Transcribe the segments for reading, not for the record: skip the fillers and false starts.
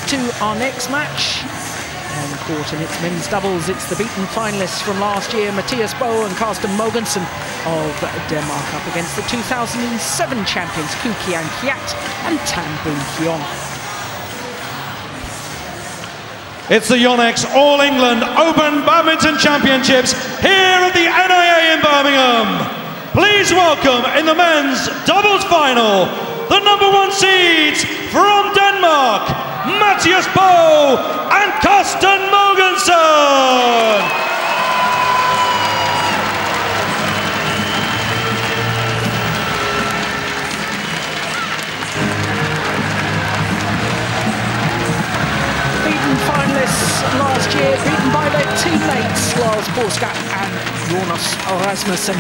to our next match. On court in its men's doubles, it's the beaten finalists from last year, Mathias and Carsten Mogensen of Denmark, up against the 2007 champions, Kien Keat and Boon Heong. It's the YONEX All England Open Badminton Championships here at the NIA in Birmingham. Please welcome in the men's doubles final, the #1 seeds from Denmark, Mathias and Carsten Mogensen. Beaten finalists last year, beaten by their teammates Lars Borskat and Jonas Rasmussen.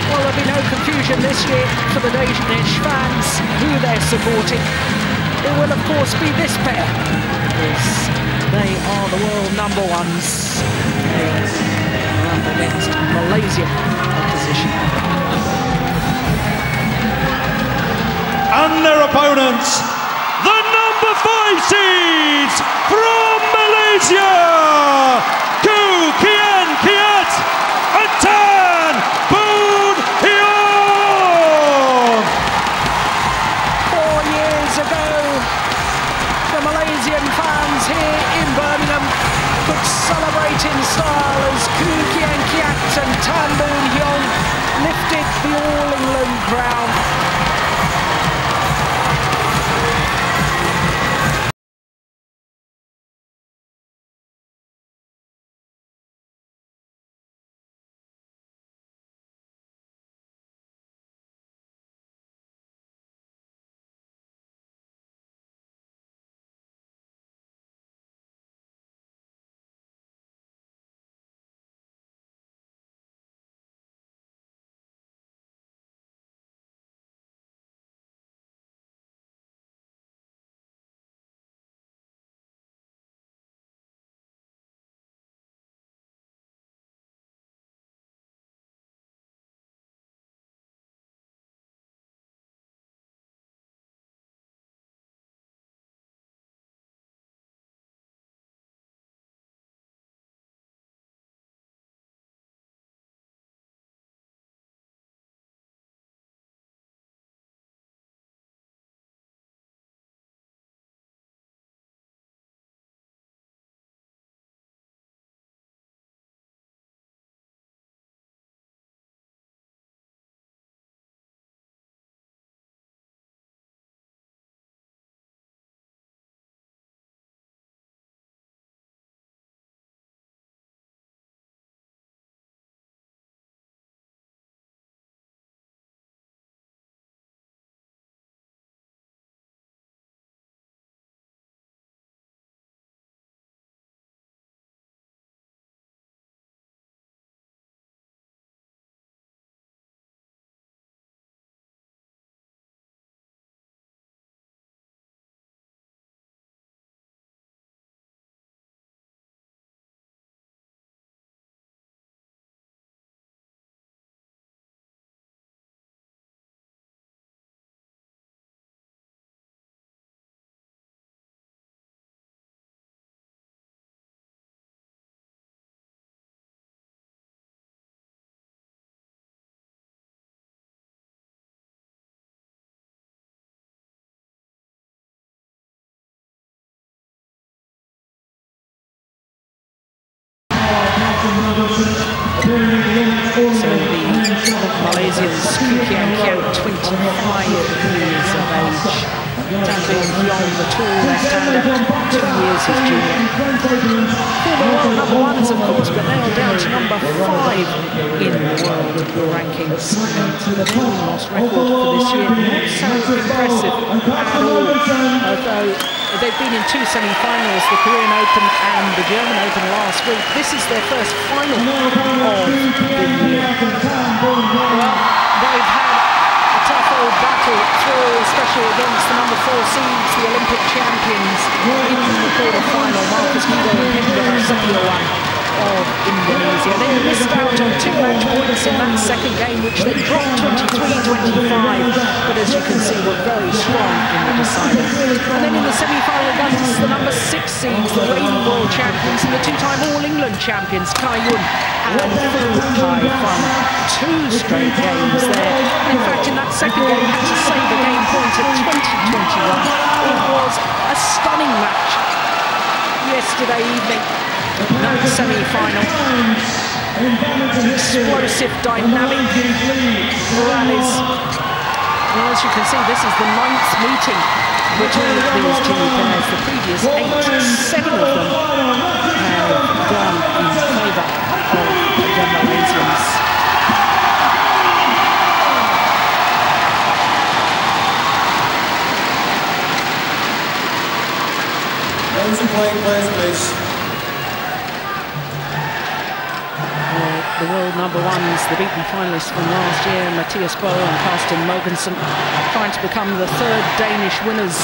Well, there'll be no confusion this year for the Danish fans who they're supporting. It will, of course, be this pair, because they are the world #1s. They are up against Malaysian opposition. And their opponents, the #5 seeds from Malaysia, Kien Keat and Boon Heong. 4 years ago, the Malaysian fans here in Birmingham could celebrate in style as Kien Keat and Boon Heong lifted the All England crown. So the Malaysians, Kien Keat, 25 years of age. Boon Heong, the tall left-hander, 2 years his junior. Former world #1s, of course, but now down to #5 in the world rankings. And the only lost record for this year, not so impressive at all. Although they've been in 2 semi-finals, the Korean Open and the German Open last week. This is their first final of the year. Well, they've had a tough old battle through, especially against the #4 seeds, the Olympic champions in the quarter-final, Marcus Kido and Hendra of Indonesia. They missed out on 2 match points in that second game, which they dropped 23-25, but as you can see, were very strong in the decider. And then in the semi-final against the number 6 seeds, the reigning world champions and the two-time All-England champions, Kien and Heong. 2 straight games there. In fact, in that second game, had to save a game point at 20-21. It was a stunning match yesterday evening. That semi-final. Explosive, dynamic rallies. Well, as you can see, this is the 9th meeting between these two pairs. The previous 8, 7 of them have gone in favour of the Malaysians. Those who playing players, please. The world number ones, the beaten finalists from last year, Mathias and Carsten Mogensen, trying to become the 3rd Danish winners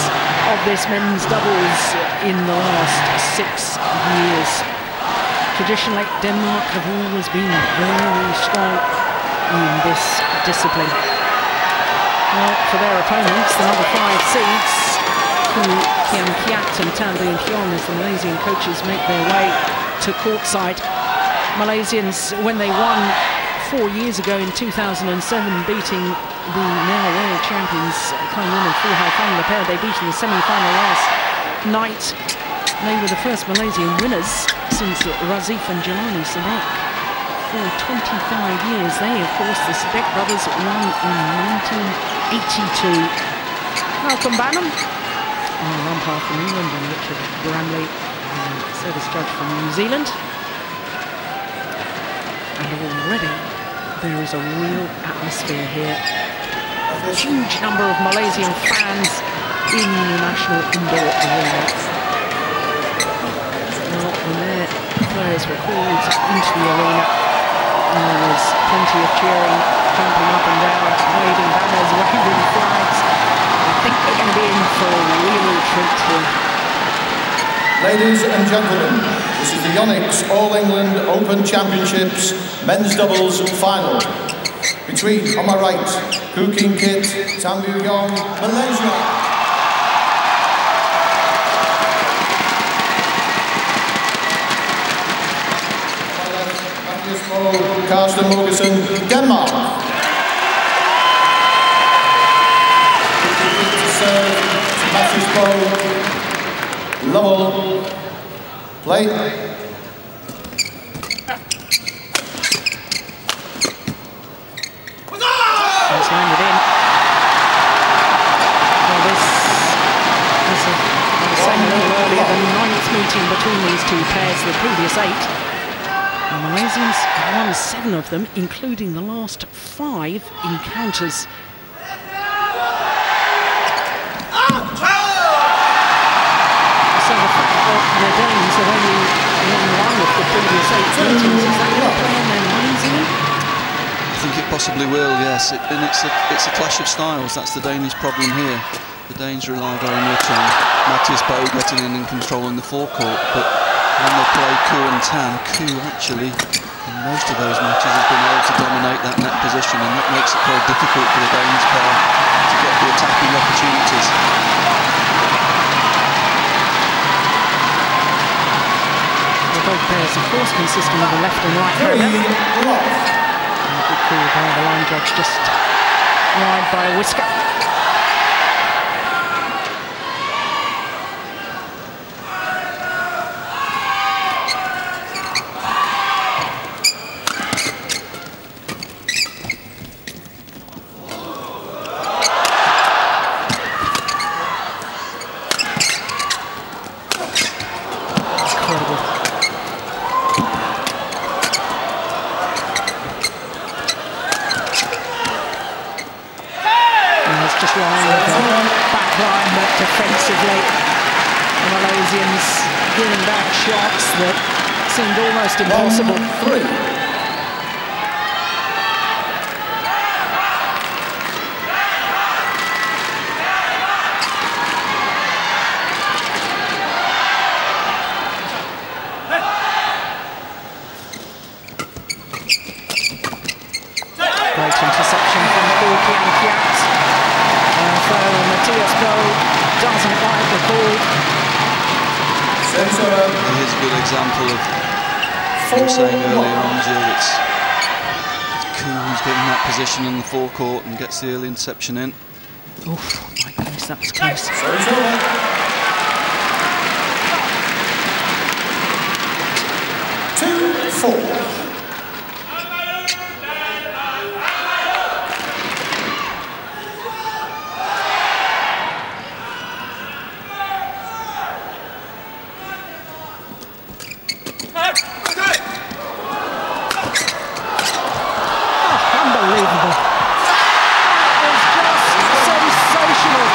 of this men's doubles in the last 6 years. Traditionally, Denmark have always been very strong in this discipline. Well, for their opponents, the number 5 seeds, Keat and Heong, as the Malaysian coaches make their way to courtside. Malaysians, when they won 4 years ago in 2007, beating the now world champions Kien and Heong, the pair they beat in the semi-final last night. They were the first Malaysian winners since Razif and Jelani Sadek for 25 years. They, of course, the Sadek brothers, won in 1982. Malcolm Banham, umpire from England, and Richard Bramley, service judge from New Zealand. And already there is a real atmosphere here. A huge number of Malaysian fans in the National Indoor Arena. Well, when their players were called into the arena, there was plenty of cheering, jumping up and down, waving banners, waving flags. I think they're going to be in for a real treat here. Ladies and gentlemen, this is the YONEX All-England Open Championships Men's Doubles Final. Between, on my right, Keat, Heong, Malaysia. On my left, Mathias, Carsten, Mogensen, Denmark. To serve, Mathias, Level, play. It's landed in. Well, this is I was saying a little earlier, the 9th meeting between these two pairs, the previous 8. The Malaysians won 7 of them, including the last 5 encounters. The Danes have only won 1 of the previous 8 meetings. Is that going to play in their minds, Ian? I think it possibly will, yes. And it's a clash of styles. That's the Danish problem here. The Danes rely very much on Mathias getting in and controlling the forecourt, but when they play Koo and Tan, Koo actually, in most of those matches, has been able to dominate that net position, and that makes it very difficult for the Danes pair to get the attacking opportunities. Both pairs, of course, consisting of a left and right hammer. And a good call by the line judge, just wide by a whisker. Defensively, the Malaysians giving back shots that seemed almost impossible. doesn't like the call. Here's a good example of what you were saying earlier on, Jill. It's Kien who's getting that position in the forecourt and gets the early interception in. Oh my goodness, that was close. 2-4. Unbelievable. That was just sensational.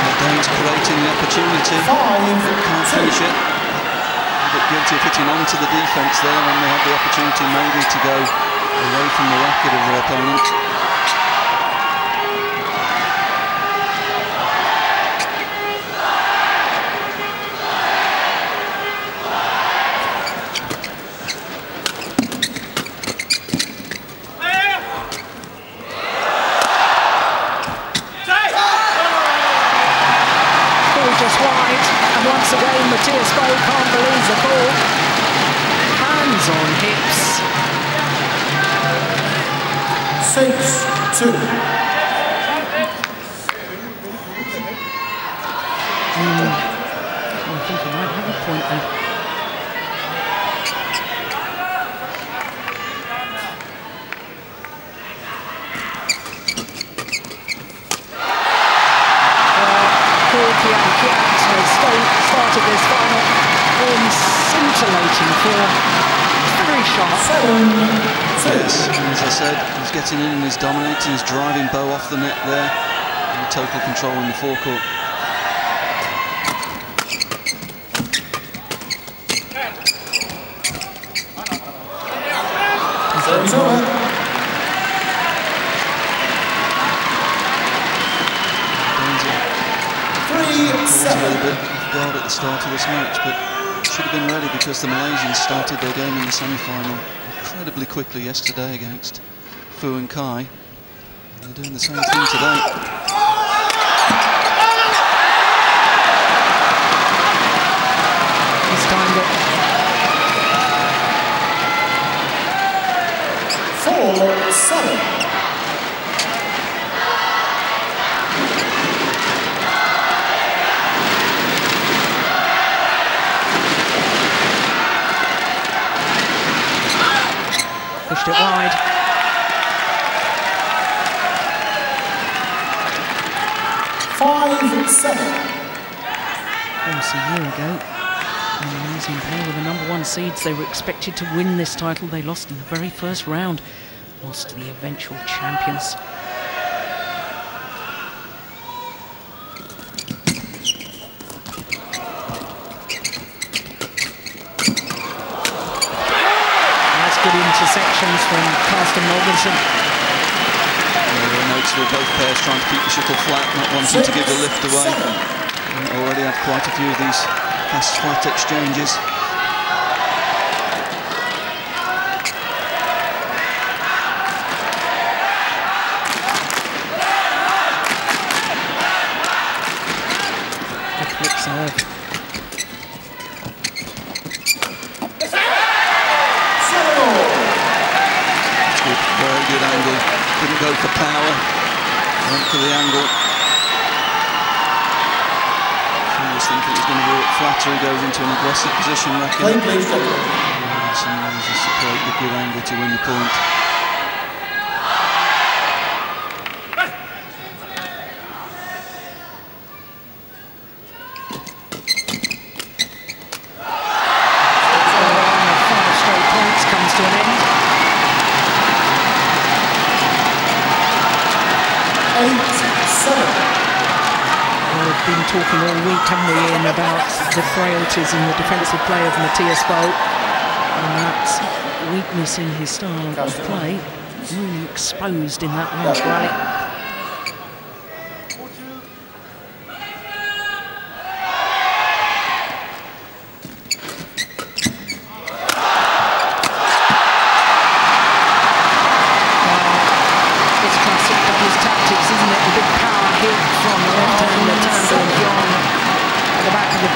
The Danes creating the opportunity. Can't finish it. A bit guilty of hitting onto the defence there when they had the opportunity maybe to go away from the racket of their opponent. Once again, Mathias can't believe the ball. Hands on hips. 6-2. I think he might have a point there. Started this final in scintillating form. Very sharp. 7-2. As I said, he's getting in and he's dominating, he's driving Bo off the net there. And total control in the forecourt. Service over. A little bit off guard at the start of this match, but should have been ready because the Malaysians started their game in the semi-final incredibly quickly yesterday against Fu and Kai. They're doing the same thing today. He's timed it. 4-7. Pushed it wide. 5-7. Almost a year ago, an amazing pair with the #1 seeds. They were expected to win this title. They lost in the very first round. Lost to the eventual champions. Good intersections from Carsten Mogensen. The notes were both pairs trying to keep the shuttle flat, not wanting to give the lift away. And already had quite a few of these fast flat exchanges. Good flip serve. Very good angle. Couldn't go for power. Went for the angle. He was thinking it was going to be flatter. He goes into an aggressive position, reckon. Mogensen manages to create the good angle to win the point. Five straight points comes to an end. 8-7. We've been talking all week, haven't we, Ian, about the frailties in the defensive play of Mathias and that weakness in his style of play really exposed in that last rally.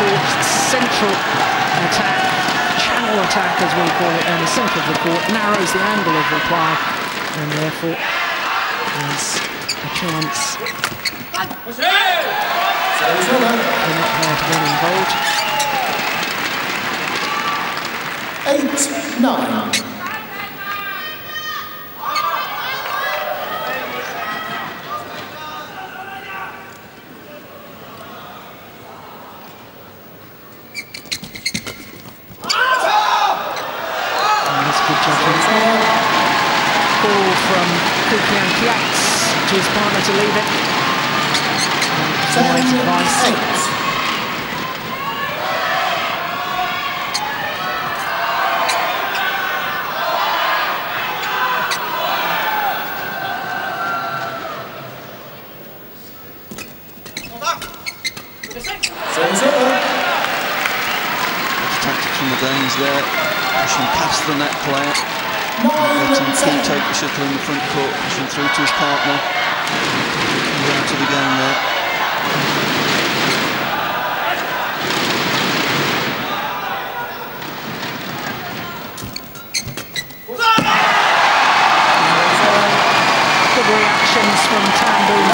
court, central attack, channel attack as we call it, in the centre of the court, narrows the angle of reply, and therefore there's a chance for that player to get involved. 8-9. Ball from Keat to his partner to leave it. Wise advice. 7-7. Tactics from the Danes there, pushing past the net player. Letting Kien take the shuttle in the front court, pushing through to his partner. He's out of the game there. Good reactions from Boon.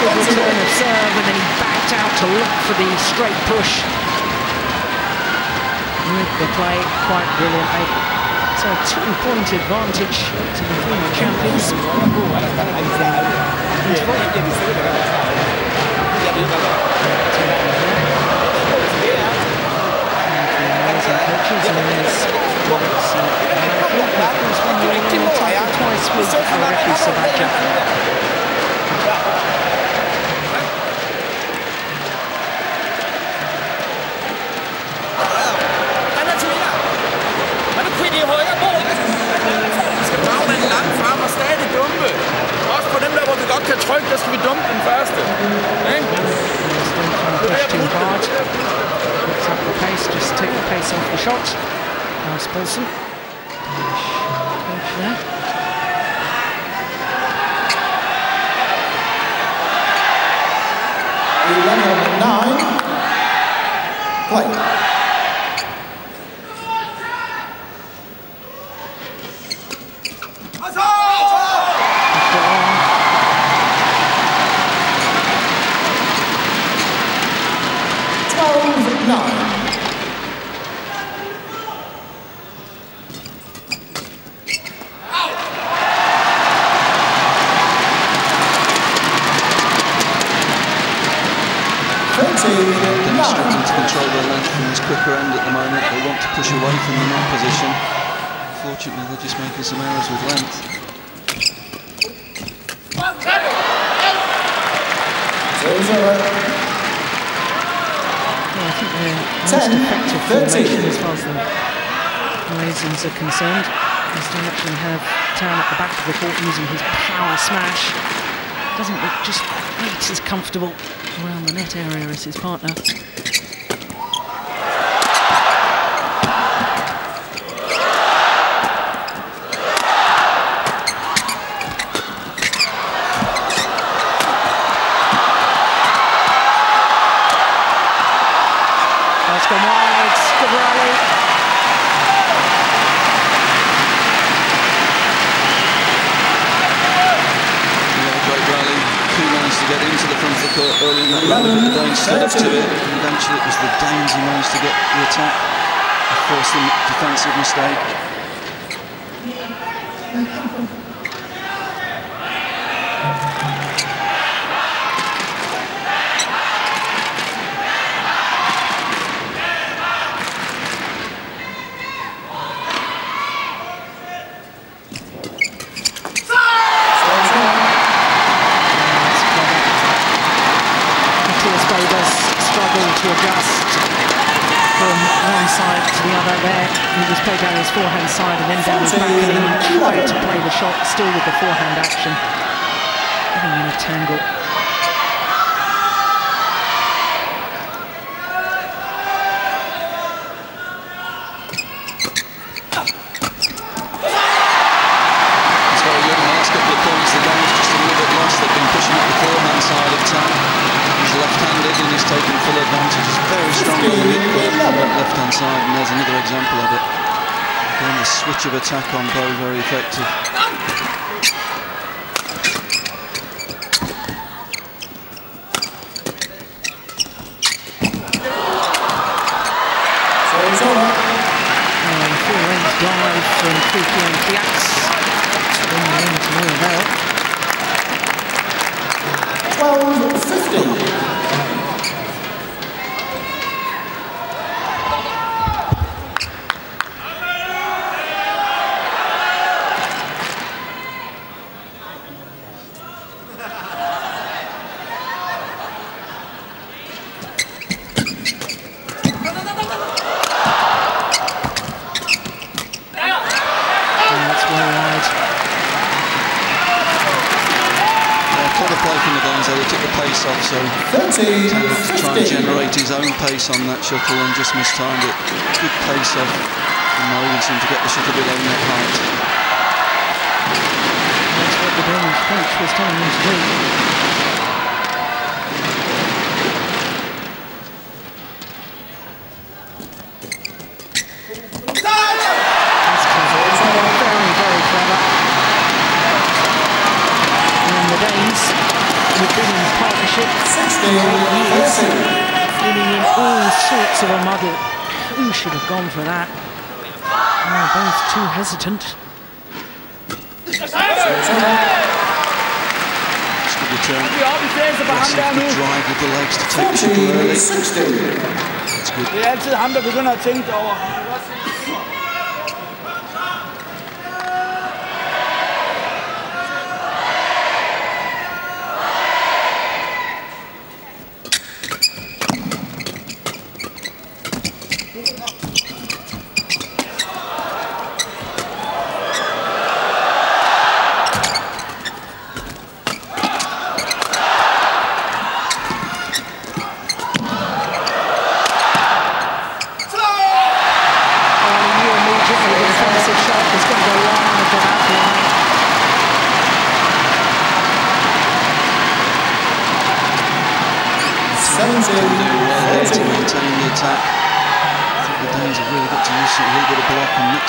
Good return of serve, and then he backed out to look for the straight push. With the play quite brilliantly. So a 2-point advantage to the former champions. Twice with Ricky Sabaja. Godt kan trykke, der skal vi dumpe den første. Push too hard. Picks up the pace, just take the pace off the shot. Nice Paulson. Coach there. Play. They're struggling to control their length from this quicker end at the moment. They want to push away from the net position. Fortunately, they're just making some errors with length. I think their most effective formation as far as the Malaysians are concerned is to actually have Tan at the back of the court using his power smash. Doesn't look just quite as comfortable around the net area as his partner. That's gone wide, good rally. To get into the front of the court early in that rally, but the Danes stood up to it, and eventually it was the Danes who managed to get the attack and force the defensive mistake. To adjust from one side to the other there. He was played down his forehand side and then down his back, and then he tried to play the shot still with the forehand action. Getting in a tangle. It's very good in the last couple of points. The game's just a little bit lost. They've been pushing up the forehand side of Tan. He's left-handed and he's taken full advantage. He's very left-hand side, and there's another example of it. Again, the switch of attack on Bo, very effective. Full-length dive from Keat. In the end, to no avail. 12-15. So to try and generate his own pace on that shuttle and just mistimed it. Good pace off from Mogensen to get the shuttle below net height. That's what the Danish coach was telling him to do. That's clever. Very, very clever. And the Danes, who've been in partnership for 8 years, winning in all sorts of a muddle. Who should have gone for that? Oh, both too hesitant. It's good return. Aggressive, good drive with the legs to take the shuttle early. It's good. Det altid ham, der begynder at tænke over.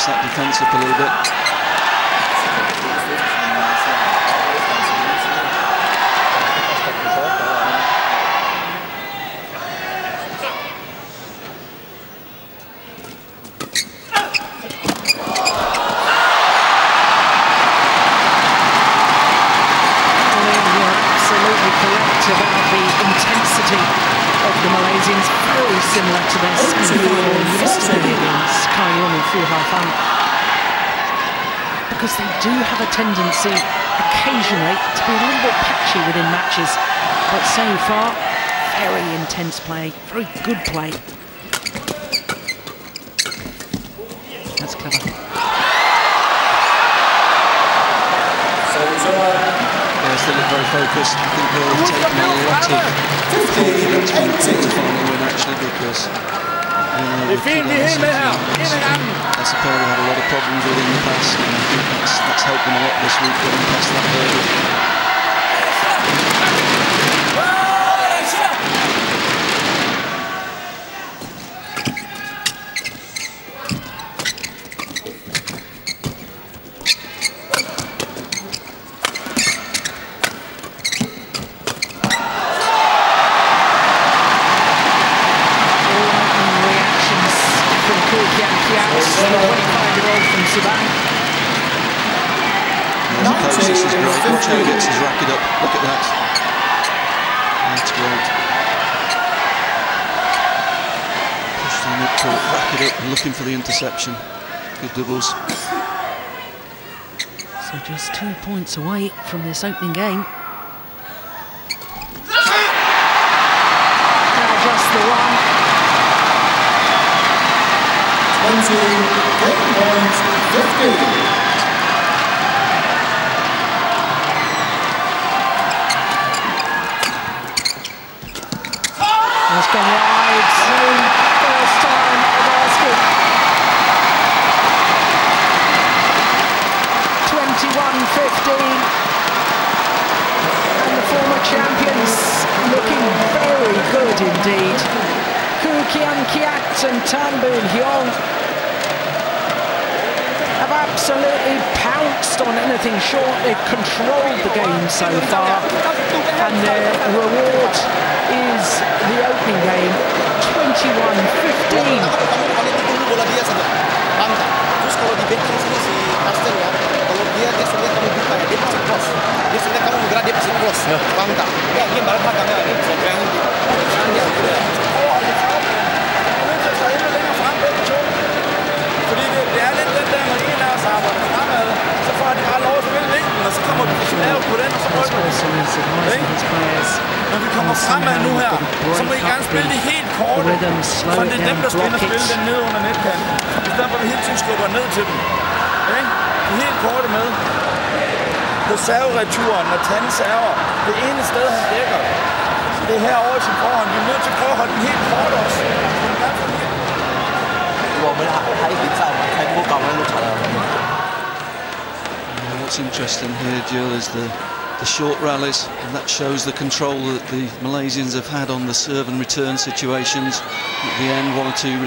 That defence up a little bit. You're absolutely correct about the intensity of the Malaysians, very similar to their semi-final yesterday against Kien and Sudirman, because they do have a tendency occasionally to be a little bit patchy within matches, but so far very intense play, very good play. That's clever. Yeah, still look very focused. I think they're taking a lot of confidence from the quarter-final win actually, because that's a pair they've had a lot of problems with in the past, and I think that's helped them a lot this week getting past that hurdle. Watch how he gets his racket up. Look at that. That's great. Pushed him up to racket up, looking for the interception. Good doubles. So just 2 points away from this opening game. Now just the one. 20 game points, 50. It's gone wide, first time at the basket. 21-15. And the former champions looking very good indeed. Keat and Boon Heong have absolutely pounced on anything short. They've controlled the game so far, and their reward is the opening game, 21-15. Terus kalau di bench sini si Carsten ya, kalau dia sulit kamu buka ya, dia pasti cross. Dia sulit kamu bergerak, dia pasti cross. Paham tak? Ya, dia balik belakangnya, dia bisa training gitu. Dia udah. Fordi det er lidt den der, når en af os arbejder fremad, så får de bare lov at spille vinklen, og så kommer vi til at på den, og så rykker vi. Når vi kommer fremad nu her, så må I gerne spille det helt korte, for det er dem, der skal ind og spille den ned under netkanten. I stedet for, at vi hele tiden skubber ned til dem. Det helt korte med. På servereturen, når Tan server, det ene sted, han dækker, det er herovre i sin forhånd. Vi er nødt til at prøve at holde den helt kort også. What's interesting here, Jill, is the short rallies, and that shows the control that the Malaysians have had on the serve and return situations. At the end, one or two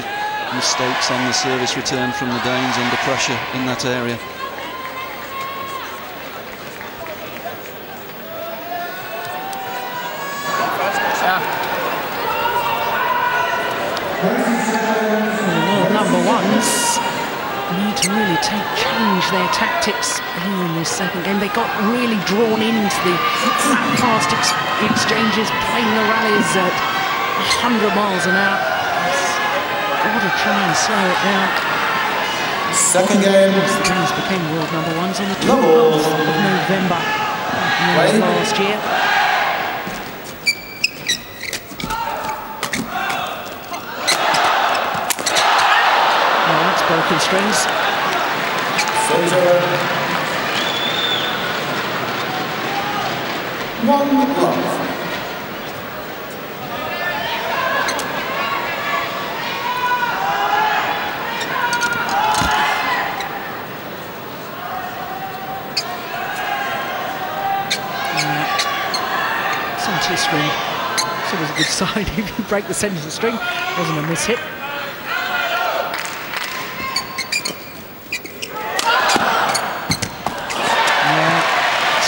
mistakes on the service return from the Danes under pressure in that area. Number ones need to really change their tactics here in this second game. They got really drawn into the fast exchanges, playing the rallies at 100 miles an hour. Got to try and slow it down. Second game. The Danes became world number ones on the 12th of November last year. Broken strings. One love. Centre string. It's always a good sign if you break the centre of the string. Wasn't a miss hit.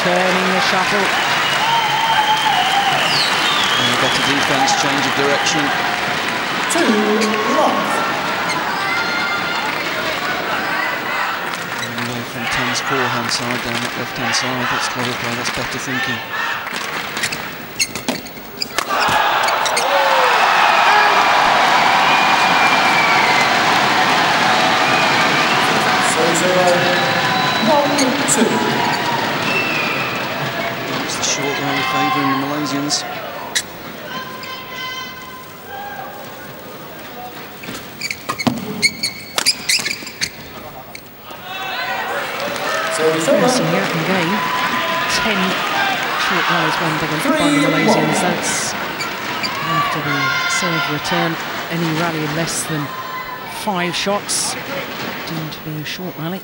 Turning the shuttle. And better defence, change of direction. 2 love. Away from Tan's forehand side, down that left-hand side. That's clever play, that's better thinking. So 1-2. Short rally favouring the Malaysians. Yes, in the open game, 10 short rallies, one double by the Malaysians. That's after the serve return. Any rally in less than 5 shots deemed to be a short rally.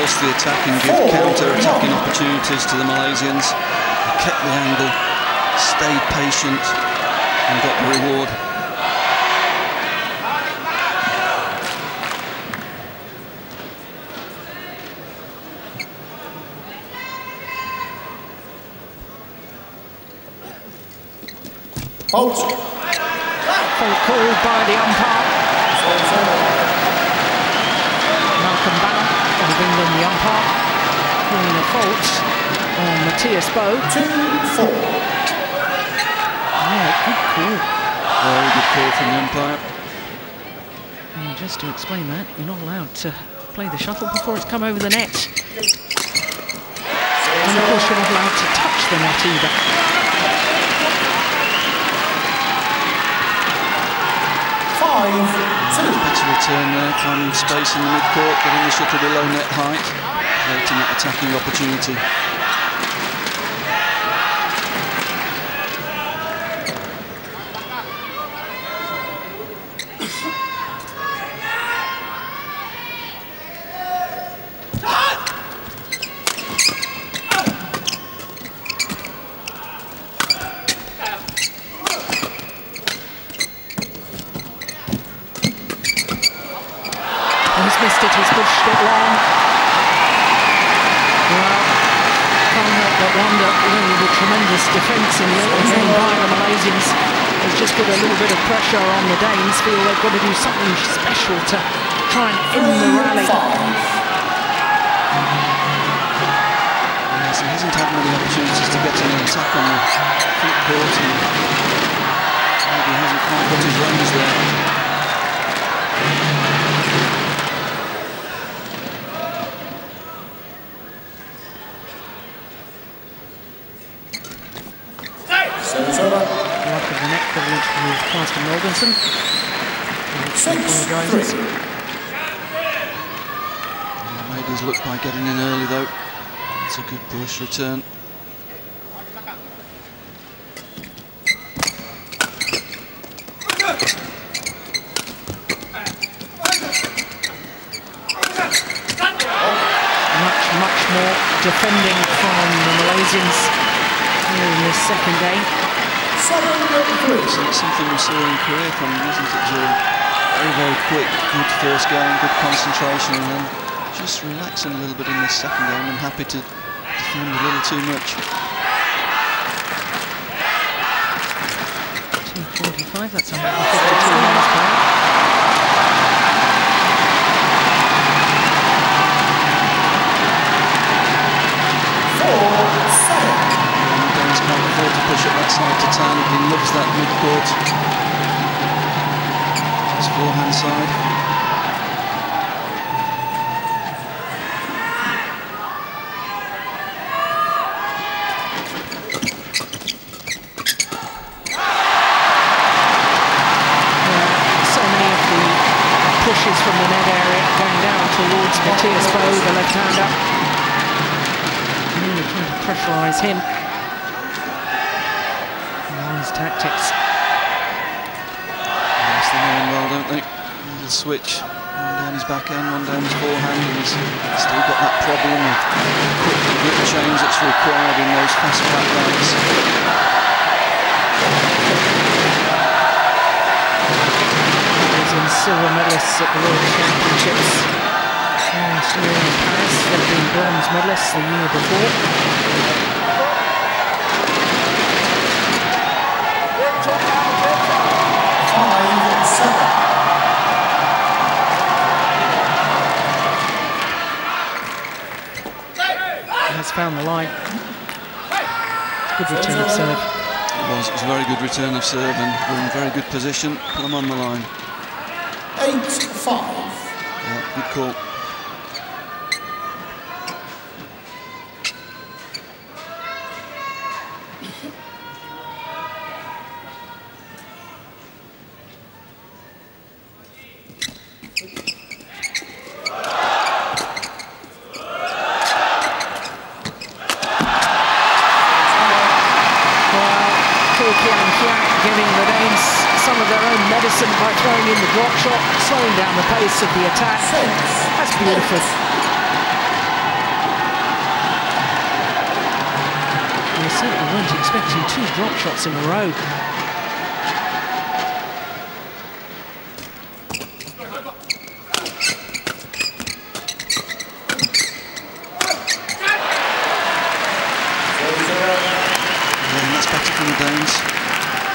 The attack and give counter-attacking opportunities to the Malaysians. They kept the angle, stayed patient and got the reward. Fault. Fault called by the umpire. Malcolm Bannon. umpire calling a fault on Mathias Boog. 2-4. Yeah, good call. Very good call from the umpire. And just to explain that, you're not allowed to play the shuttle before it's come over the net. And of course you're not allowed to touch the net either. 5-2. Better return there, finding space in the mid-court, getting the shuttle below net height, creating that attacking opportunity. He's missed it, he's pushed it long. Well, can't help but wonder, the tremendous defence in the opening game by the Malaysians has just put a little bit of pressure on the Danes. Feel they've got to do something special to try and end the rally. Yes, he hasn't had many opportunities to get an attack on the front court, and maybe he hasn't quite got his runs there. Luck of the net privilege with Carsten Mogensen. 6-3. Made his look by getting in early though. It's a good push return. Much more defending from the Malaysians here in this second game. 7-3. So it's something we saw in Korea from him, isn't it, Joe? Very, very quick, good first game, good concentration, and then just relaxing a little bit in this second game and happy to defend a little too much. 2:45, that's 152 miles per hour. Can't afford to push it that side to Tan. He loves that mid-court. His forehand side. So many of the pushes from the net area going down towards Mathias Boog, the left-hander. Really trying to pressurise him. Tactics. Yes, they know him well, don't they? Little switch. One down his backhand, one down his forehand, and he's still got that problem of quick grip change that's required in those fast backhands. He's in silver medalists at the World Championships last year in Paris. They've been bronze medalists the year before. 5-7. Has found the line. Good return of serve. It was a very good return of serve, and we're in very good position. Put them on the line. 8-5. Yeah, good call. Giving the Danes some of their own medicine by throwing in the drop shot, slowing down the pace of the attack. That's beautiful. They certainly weren't expecting 2 drop shots in a row. That's better from the Danes.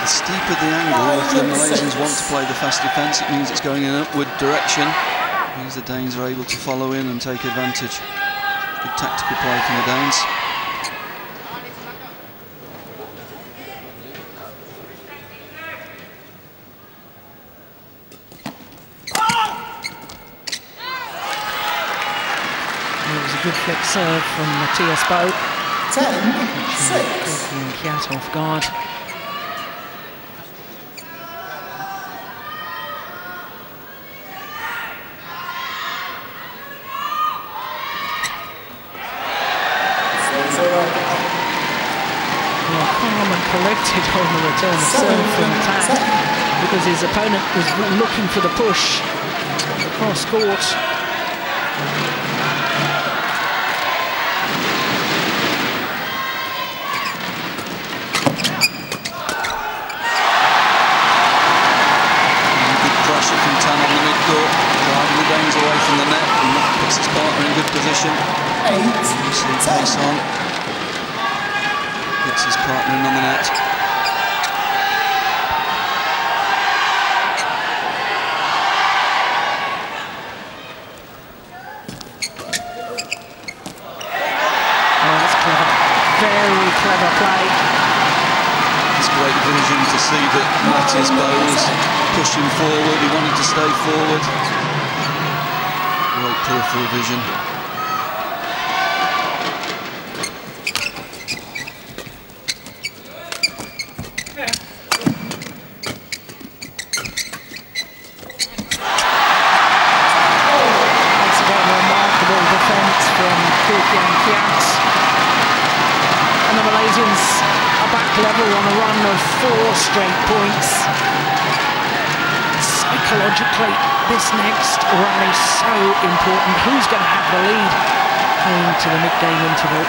The steeper the angle, if the Malaysians want to play the fast defence, it means it's going in an upward direction. It means the Danes are able to follow in and take advantage. Good tactical play from the Danes. It was a good flick serve from Mathias. 10-6. Keat off guard. Calm and collected on the return of serve from attack because his opponent was looking for the push across court. Good pressure from Tan on the mid-court, driving the Danes away from the net, and that puts his partner in good position. 8-10. Pace on. Gets his partner in on the net. Oh, that's clever. Very clever play. It's great vision to see that Mathias was pushing forward. He wanted to stay forward. Great peripheral vision. And the Malaysians are back level on a run of 4 straight points. Psychologically, this next rally is so important. Who's going to have the lead going to the mid-game interval?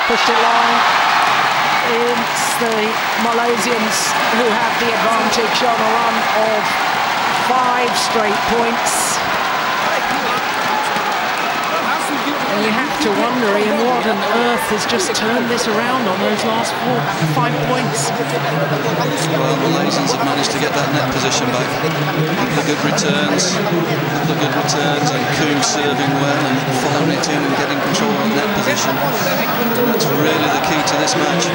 Pushed it long. It's the Malaysians who have the advantage on a run of 5 straight points. And you have to wonder, Ian, what on earth has just turned this around on those last 5 points? Well, the Malaysians have managed to get that net position back. A couple of good returns, and Kien serving well and following it in and getting control of net position. And that's really the key to this match.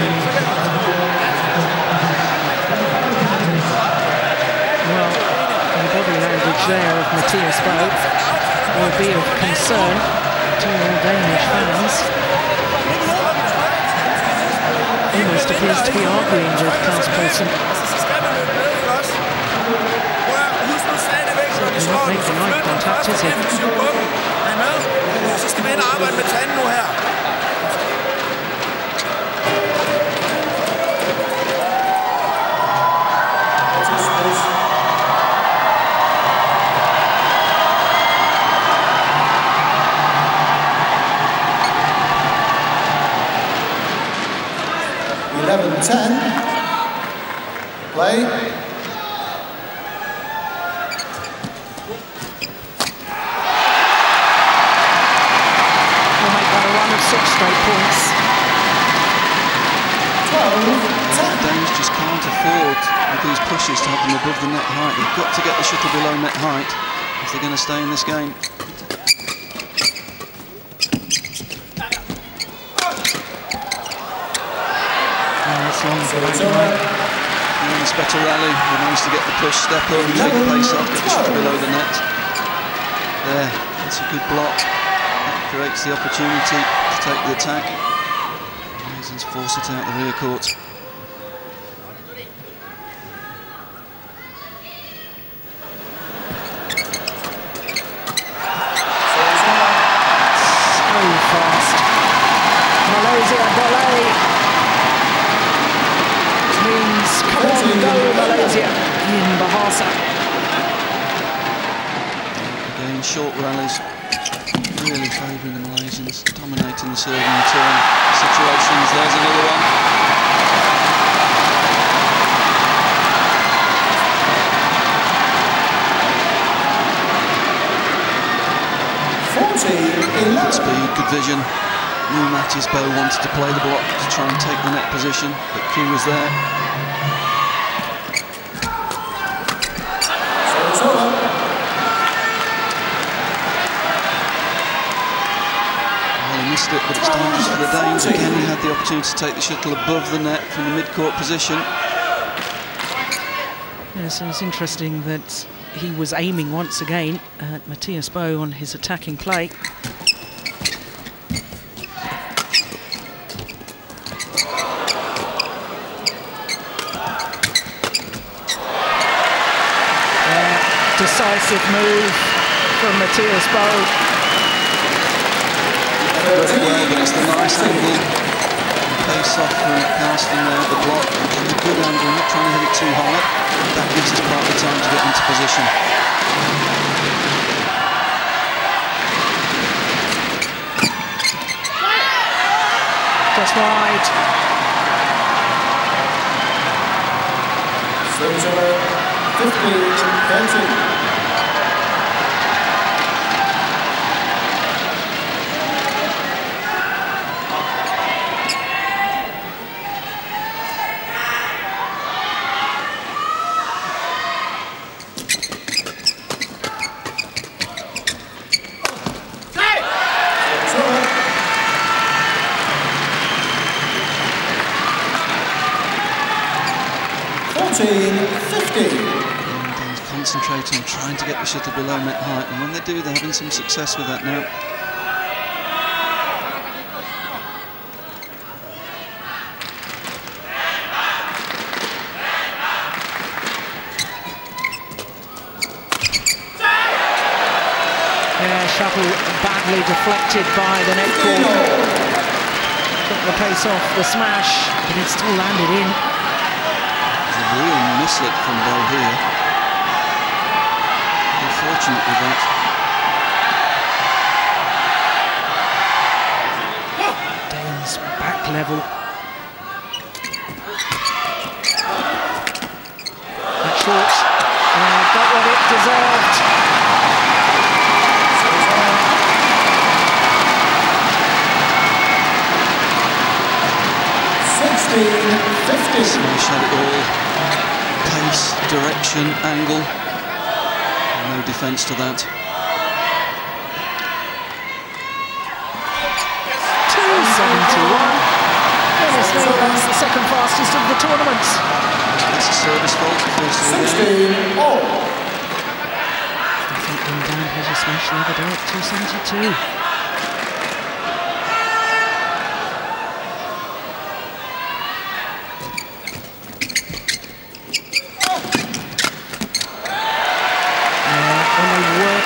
Well, the body language there of Mathias will be of concern to all Danish fans. Almost appears to be arguing with Carsten. He's not making eye contact, is he? Så skal vi ind og arbejde med tanden nu her. Play. We'll make that a run of 6 straight points. 12-10. Danes just can't afford with these pushes to have them above the net height. They've got to get the shuttle below net height if they're going to stay in this game. It's better rally. He managed to get the push, step up, take the pace off, get the shot below the net. There, that's a good block. That creates the opportunity to take the attack. Malaysians force it out the rear court. So fast. Malaysia volley. Come on, go Malaysia in Bahasa. Again, short rallies, really favouring the Malaysians, dominating the serve and return situations. There's another one. Good speed, good vision. Knew Mathias wanted to play the block to try and take the net position, but Kien was there. He missed it, but it's dangerous for the Danes. Again, he had the opportunity to take the shuttle above the net from the mid-court position. Yes, it was interesting that he was aiming once again at Mathias on his attacking play. Decisive move from Mathias Worked well, but it's the nice angle. Pace off from Carsten there at the block. It's a good angle, not trying to hit it too hard. That gives us partly time to get into position. Just wide. Serves over 15-13. Concentrating on trying to get the shuttle below net height, and when they do, they're having some success with that now. Yeah, shuttle badly deflected by the net cord. Took the pace off the smash, but it still landed in. There's a real mislet from Bo here. Unfortunate with that. Dane's back level. That short. Got what it deserved. So we shot it all. Pace, direction, angle. No defence to that. 271. Dennis Newman's the second fastest of the tournament. That's a service fault, firstly. 16 all. I think Dan had a smash the other day at 272.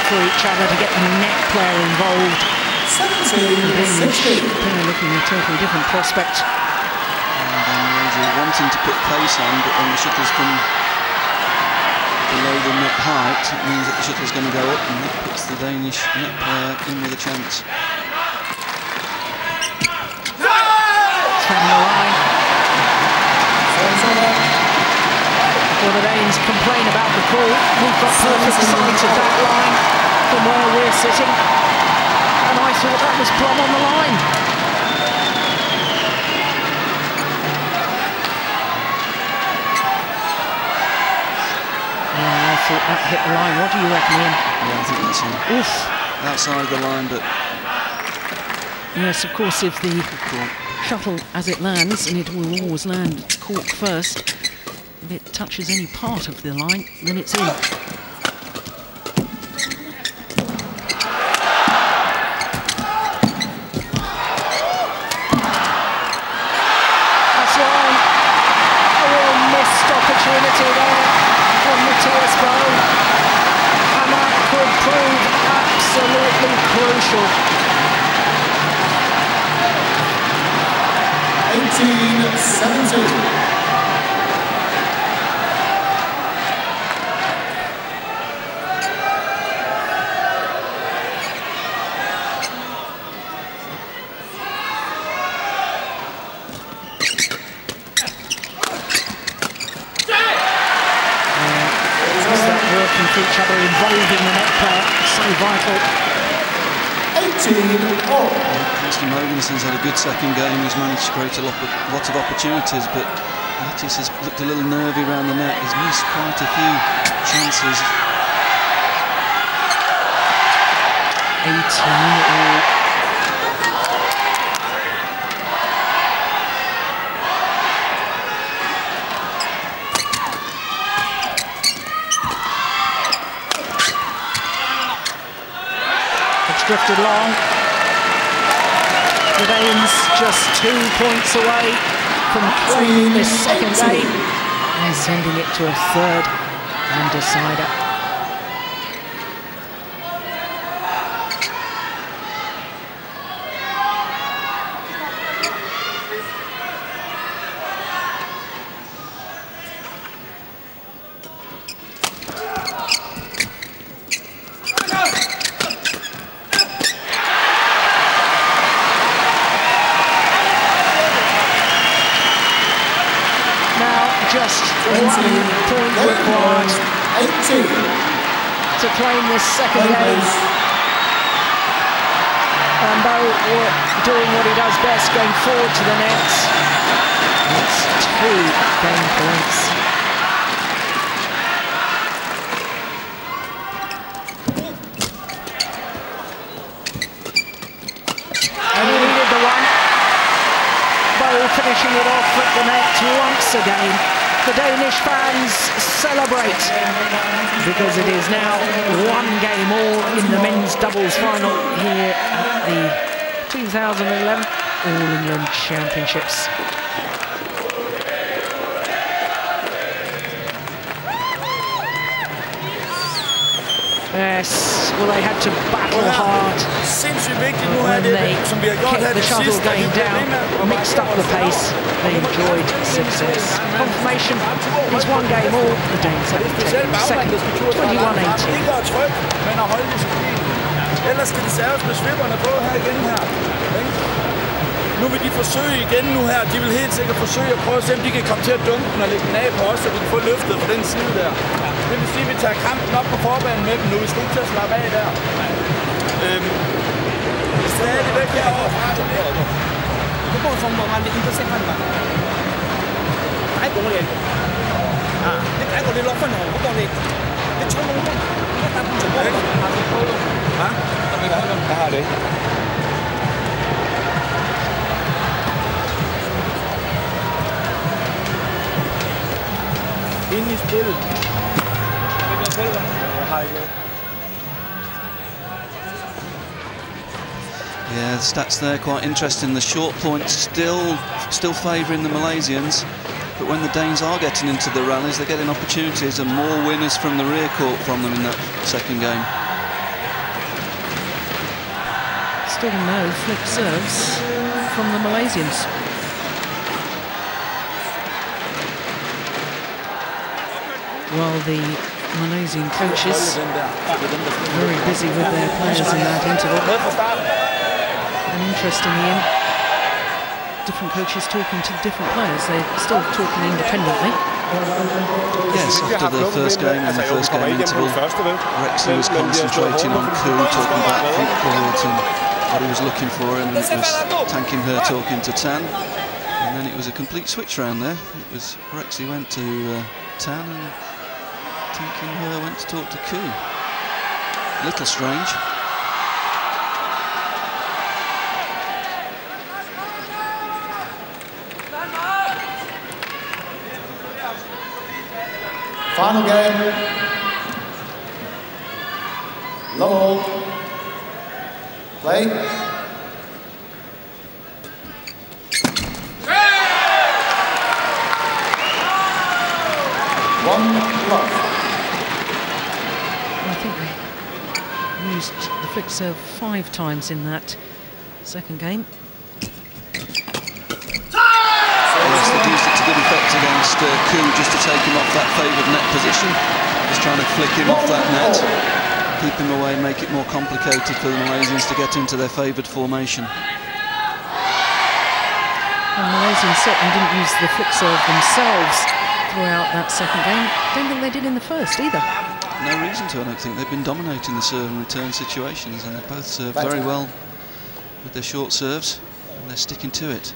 For each other to get the net player involved. 17-16. Looking at a totally different prospect. And then Rosie wanting to put pace on, but when the shuttle's come below the net height, it means that the shuttle's going to go up, and that puts the Danish net player in with a chance. Threading the line. Well, the Danes complain about the call. We've got perfect sight of that line from where we're sitting, and I thought that was plumb on the line. Yeah, I thought that hit the line. What do you reckon, Ian? Yeah, I think that's on. Oof. Outside the line, but... Yes, of course, if the shuttle, as it lands, and it will always land court first, if it touches any part of the line, then it's in. Opportunity there from Mathias and that could prove absolutely crucial. 18-17. Each other involving the net player, so vital. 18 all. Carsten Mogensen's had a good second game. He's managed to create a lot of opportunities, but Mathias has looked a little nervy around the net. He's missed quite a few chances. 18 all. Drifted long. The Danes just 2 points away from claiming this second game and sending it to a third and decider. To claim this second game. And Bo doing what he does best, going forward to the nets. It's 2 game points. And he needed the one. Bo finishing it off at the net once again. The Danish fans celebrate because it is now 1 game all in the men's doubles final here at the 2011 All England Championships. Yes, well they had to battle hard when they kicked the shuttle game down, mixed up the pace, they enjoyed success. Confirmation is 1 game all, the Danes have taken second, 21-18. Nu vil de forsøge igen nu her. De vil helt sikkert forsøge at prøve at se, om de kan komme til at dunke den og lægge den af på os, så de kan få løftet på den side der. Det vil sige, at vi tager kampen op på forbanen med dem nu. Vi skal ikke til at slappe af der. Stadigvæk herovre. Cái bộ phòng bọn anh thì intercept anh mà. Cái của này. Cái của này lọt phân hồn của con này. Cái chỗ nó cái ta cũng chuẩn bị. Hả? Tao mới nói cả hai đấy. In i spillet. Yeah, the stats there quite interesting. The short points still favouring the Malaysians, but when the Danes are getting into the rallies, they're getting opportunities and more winners from the rear court from them in that second game. Still no flip serves from the Malaysians. While the Malaysian coaches very busy with their players in that interval. And interestingly, different coaches talking to different players. They're still talking independently. Yes, after the first game and the first game interval, Rexy was concentrating on Koo, talking about front court and what he was looking for, and it was tanking her talking to Tan. And then it was a complete switch round there. It was Rexy went to Tan and tanking her went to talk to Koo. A little strange. Final game. Love all. Play. One love. I think they used the flick serve 5 times in that second game. Yes, they've used it to good effect against Koo, just to take him off that favoured net position. Just trying to flick him off that net, keep him away, make it more complicated for the Malaysians to get into their favoured formation. The Malaysians certainly didn't use the flick serve themselves throughout that second game. Don't think they did in the first either. No reason to, I don't think. They've been dominating the serve and return situations, and they both serve very well with their short serves, and they're sticking to it.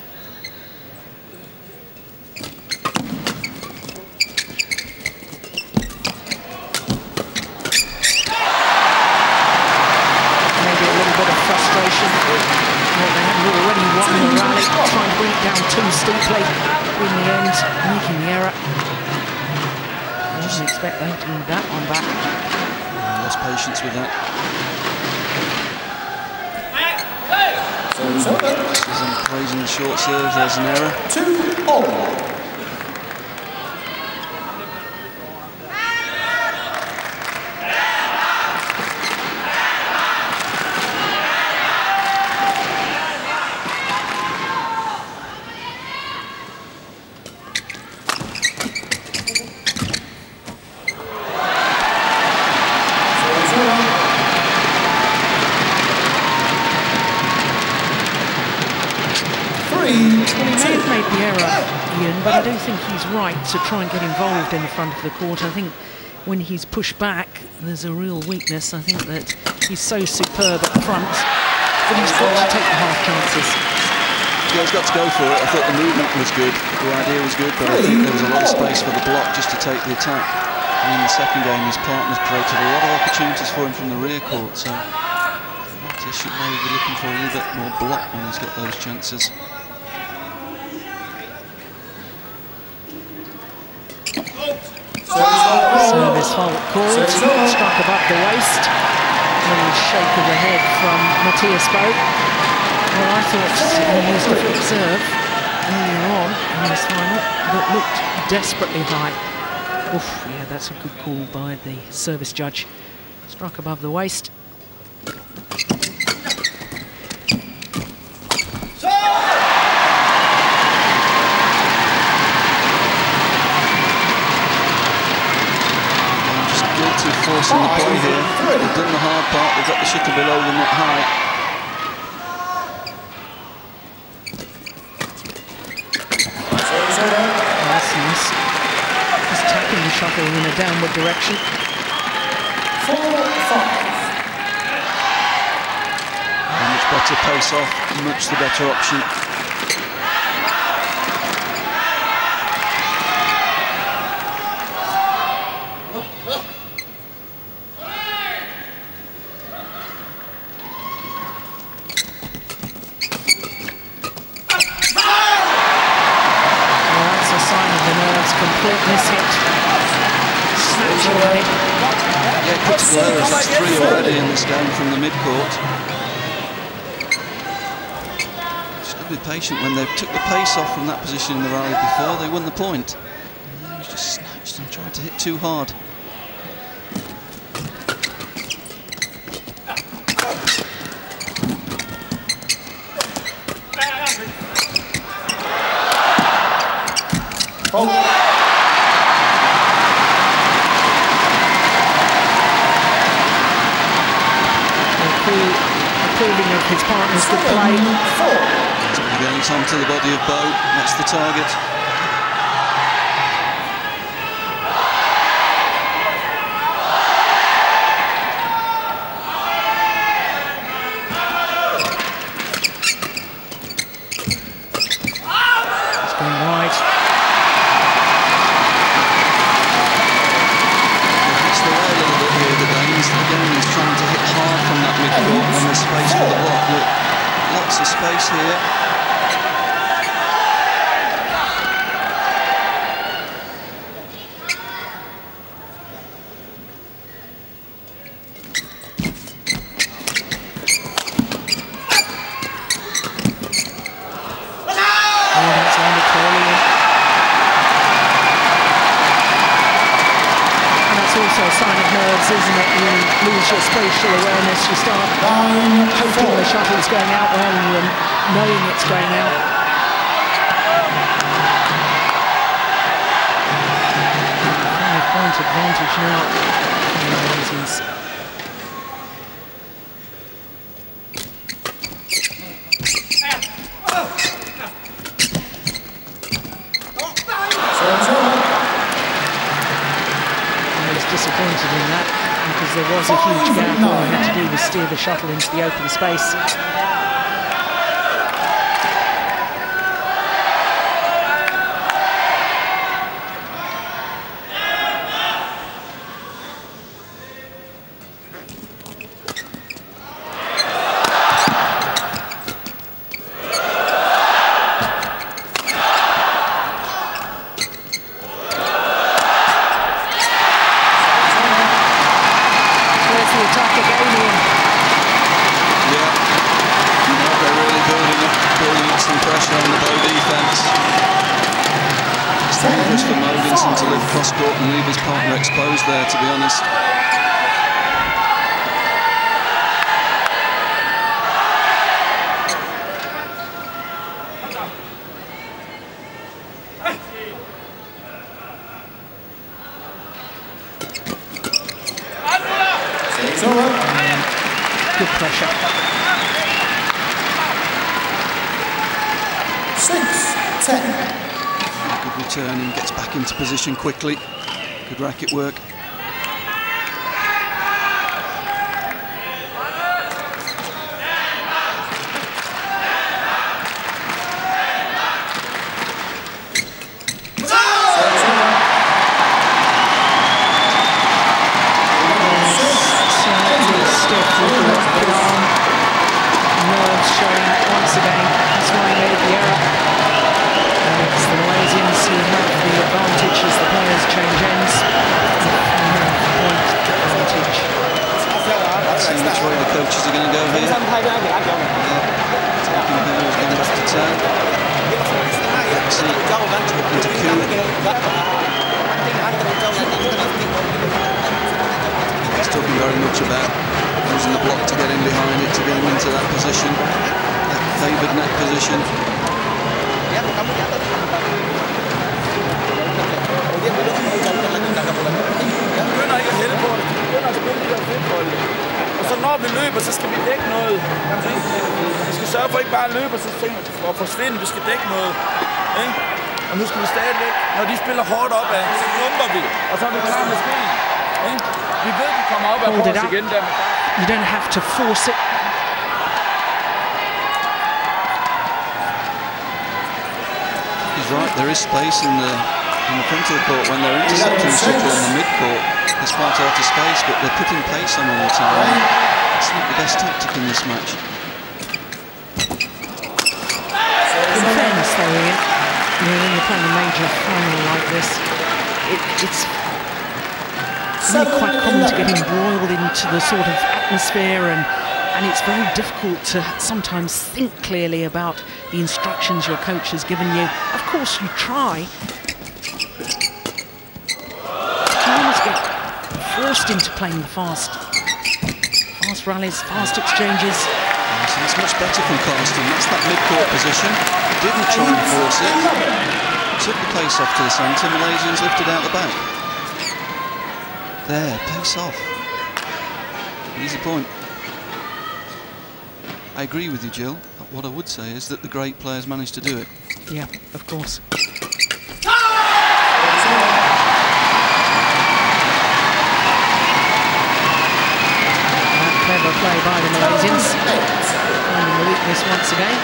Maybe a little down too steeply in the end, making the error. I wasn't expecting to do that one back. Lost patience with that. As I'm praising the short serve, there's an error. 2-all. But I do think he's right to try and get involved in the front of the court. I think when he's pushed back, there's a real weakness. I think that he's so superb at the front that he's got to take the half chances. Yeah, he's got to go for it. I thought the movement was good, the idea was good, but I think there was a lot of space for the block just to take the attack. And in the second game, his partners created a lot of opportunities for him from the rear court, so Mathias should maybe be looking for a little bit more block when he's got those chances. Service fault called, struck above the waist. A little shake of the head from Mathias Boog. Well, I thought he used a flip serve earlier on in this final that looked desperately high. Oof, yeah, that's a good call by the service judge. Struck above the waist. Forcing the play here. They've done the hard part, they've got the shuttle below the net high. That's nice. Just tapping the shuttle in a downward direction. 4-5. Much better pace off, much the better option. That's 3 already in this game from the mid-court. Just got to be patient. When they took the pace off from that position in the rally before, they won the point. And he was just snatched and tried to hit too hard. His partner's good play. Going onto the body of Boog, that's the target. It's going wide. That's the way a little bit here, the Danes. Again, he's trying to hit hard from that mid-court and there's space for the block. Lots of space here. Isn't it? You lose your spatial awareness, you start hoping the shuttle's going out rather than knowing it's going out. 5-point advantage now. Disappointed in that because there was a huge gap. All I had to do was steer the shuttle into the open space. for Mogensen to lift cross court and leave his partner exposed there, to be honest. Good pressure. 6-10. Good return and gets back into position quickly. Good racket work. Vi skal dække noget, ikke? Og nu skal vi stadigvæk, når de spiller hårdt opad, så bomber vi, og så er vi klar med spillet, ikke? Vi ved, vi kommer op af på os igen der. You don't have to force it. He's right, there is space in the front of the court when they're intercepting Sudirman in the mid-court. There's quite a lot of space, but they're putting pace on all the time. It's not the best tactic in this match. In fairness, though, Ian, when you're playing a major final like this, it's really quite common to get embroiled into the sort of atmosphere, and it's very difficult to sometimes think clearly about the instructions your coach has given you. Of course, you try. You almost get forced into playing the fast rallies, fast exchanges. So it's much better from Carsten. That's that mid-court position. Didn't try and force it. Took the pace off to the centre. Malaysians lifted out the back. There, pace off. Easy point. I agree with you, Jill. What I would say is that the great players managed to do it. Yeah, of course. Clever play by the Malaysians. Finding the weakness once again.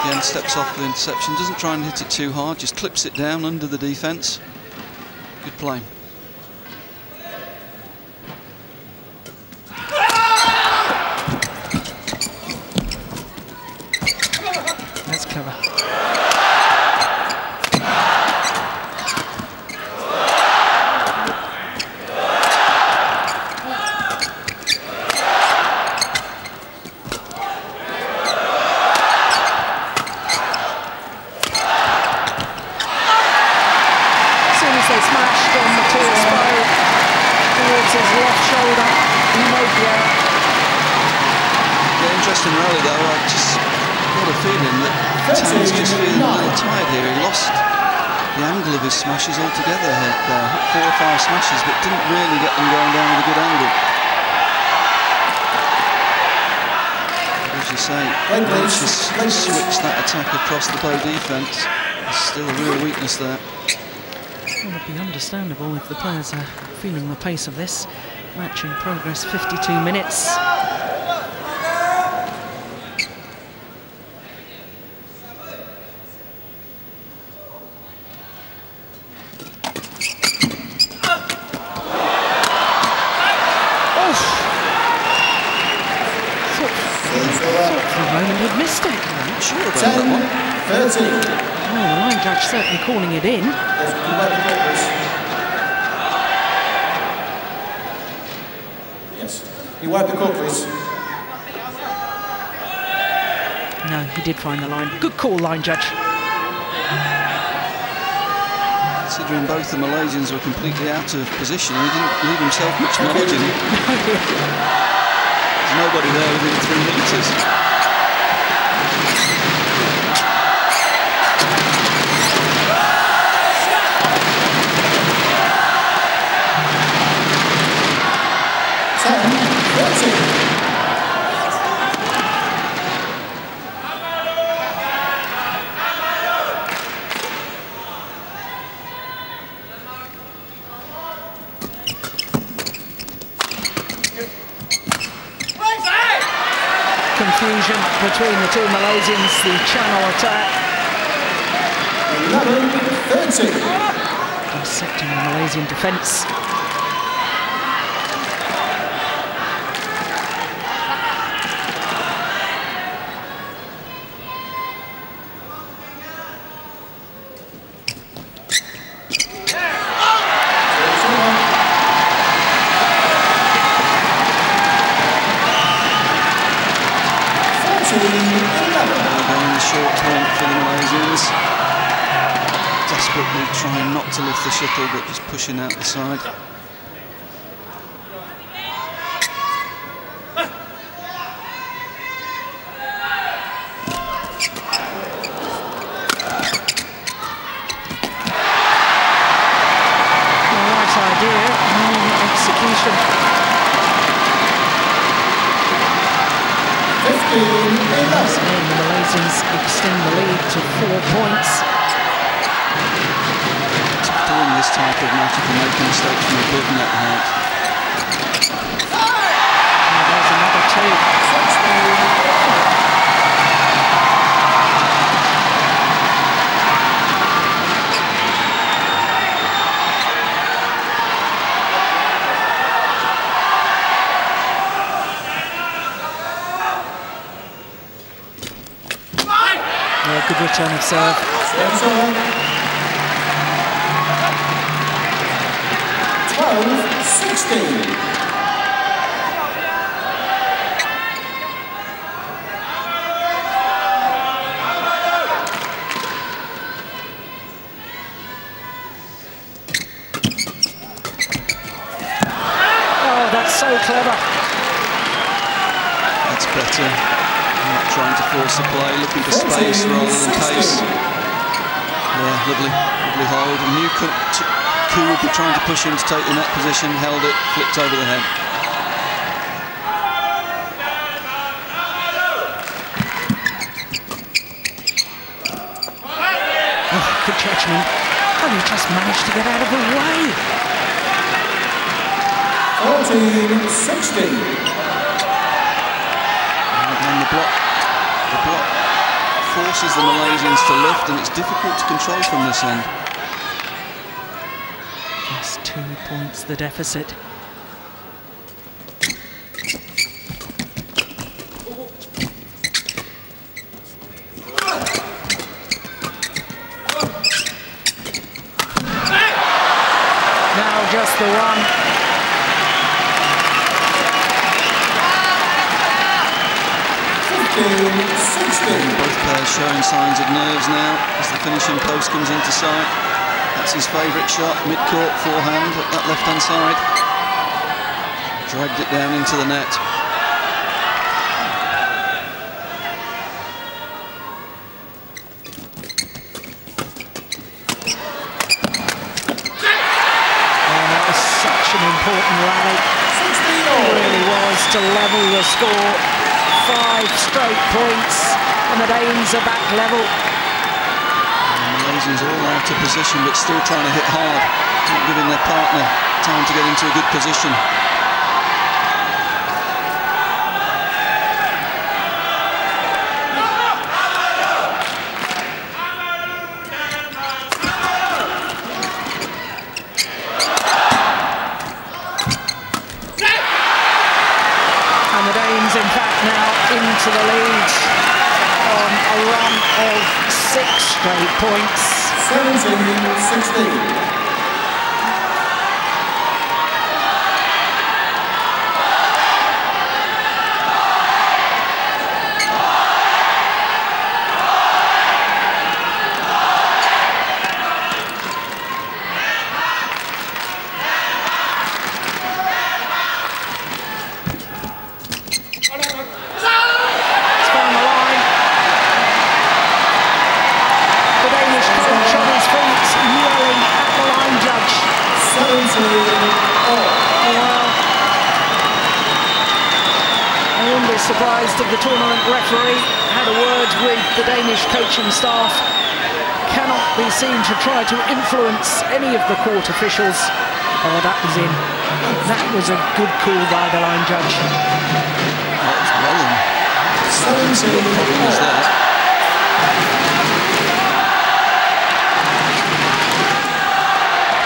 Again, steps off the interception, doesn't try and hit it too hard, just clips it down under the defence. Good play. That's clever. they smashed on Mathias towards his left shoulder. Yeah, interesting rally though. I just got a feeling that Mathias just feeling a little tired here. He lost the angle of his smashes altogether there. Hit 4 or 5 smashes, but didn't really get them going down with a good angle. As you say, once you switch that attack across the bow defence, there's still a real weakness there. Well, it'd be understandable if the players are feeling the pace of this. Match in progress, 52 minutes. Thought for a moment he'd missed it. Not sure about that one. 10-30. Well, the line judge certainly calling it in. Yes. You wipe the court, please. No, he did find the line. Good call, line judge. Considering both the Malaysians were completely out of position, he didn't leave himself much margin. There's nobody there within 3 metres. Confusion between the two Malaysians, the channel attack. 11-30. Dissecting the Malaysian defence. Trying not to lift the shuttle, but just pushing out the side. The right idea, execution. 15-11. The Malaysians extend the lead to 4 points. In this type of match, if you make a mistake from above net height. There's another two. Yeah, good return of serve. 12-16. Oh, that's so clever. That's better. Not trying to force the play, looking for space rather than pace. Yeah, lovely hold. And Koo would be trying to push him to take the net position, held it, flipped over the head. Oh, good judgment. Oh, he just managed to get out of the way. 14-16. And the block forces the Malaysians to lift, and it's difficult to control from this end. Just 2 points the deficit. Now just the one. Both pairs showing signs of nerves now as the finishing post comes into sight. That's his favourite shot, mid-court forehand at that left-hand side. Dragged it down into the net. Oh, that was such an important rally. It really was to level the score. 5 straight points, and the Danes are back level. The Malaysians all out of position, but still trying to hit hard, not giving their partner time to get into a good position. And the Danes, in fact, now into the lead on a of 6 straight points. 17-16. Surprised if the tournament referee had a word with the Danish coaching staff. Cannot be seen to try to influence any of the court officials. Oh, that was in. That was a good call by the line judge. That was well in. The problem is there.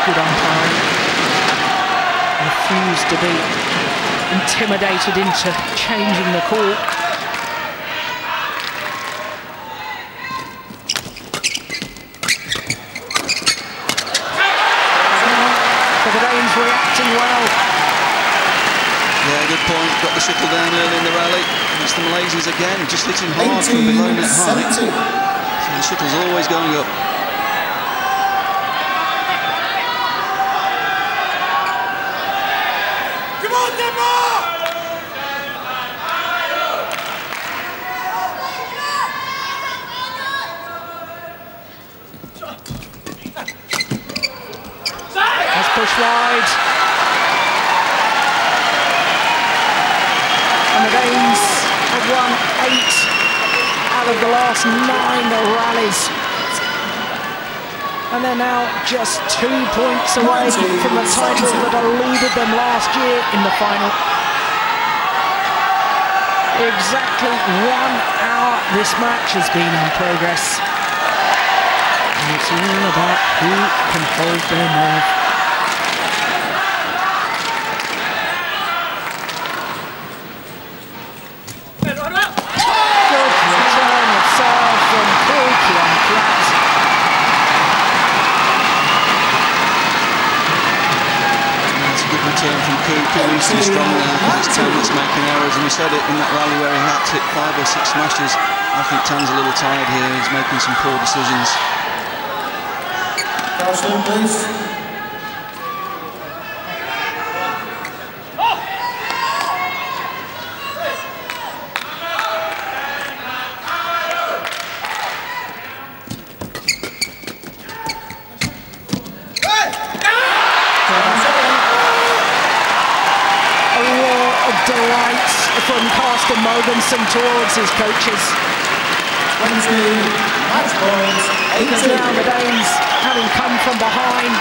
Good umpiring. Refused to be intimidated into changing the call. So the Danes reacting well. Yeah, good point. Got the shuttle down early in the rally. It's the Malaysians again, just hitting hard from below net height. So the shuttle's always going up. Push wide. And the Danes have won 8 out of the last 9 rallies. And they're now just 2 points away from the title that eluded them last year in the final. Exactly 1 hour this match has been in progress. And it's all about who can hold their nerve. From Keat, he's too strong now because it's Tan that's making errors, and we said it in that rally where he had to hit 5 or 6 smashes. I think Tan's a little tired here, he's making some poor decisions. Carsten, please. From Carsten Mogensen towards his coaches. 20 match points. Because now the Danes, having come from behind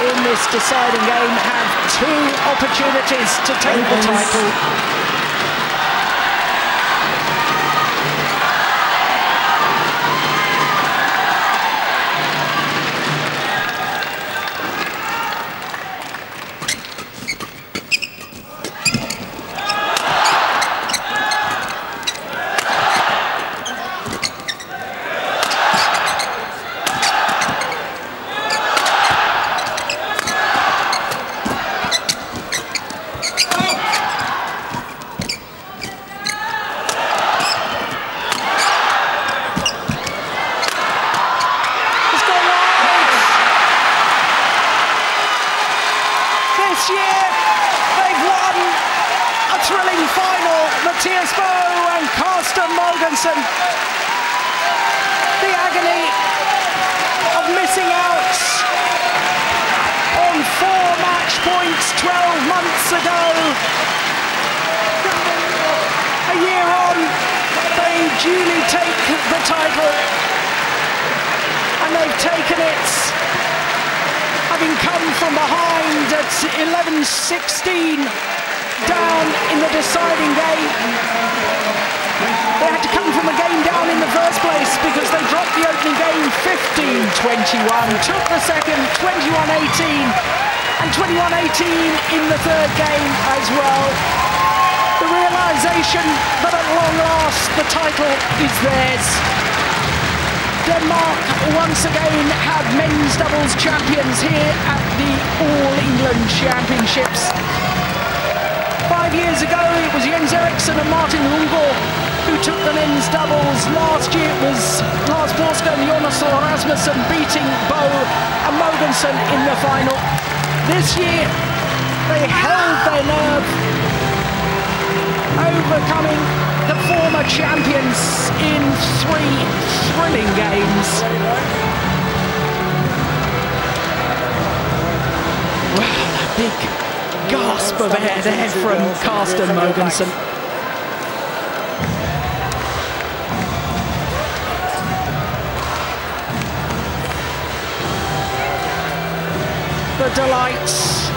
in this deciding game, have 2 opportunities to take the title. Mathias and Carsten Mogensen. The agony of missing out on 4 match points 12 months ago. A year on, they duly take the title, and they've taken it having come from behind at 11-16 down in the deciding game. They had to come from a game down in the first place because they dropped the opening game 15-21, took the second 21-18 and 21-18 in the third game as well. The realisation that at long last the title is theirs. Denmark once again have men's doubles champions here at the All England Championships. 5 years ago it was Jens Eriksen and Martin Lundgaard who took the men's doubles. Last year it was Lars Borska and Jonas Rasmussen beating Bo and Mogensen in the final. This year they held their nerve, overcoming the former champions in 3 thrilling games. Wow, that big gasp of air there from Carsten Mogensen. The delights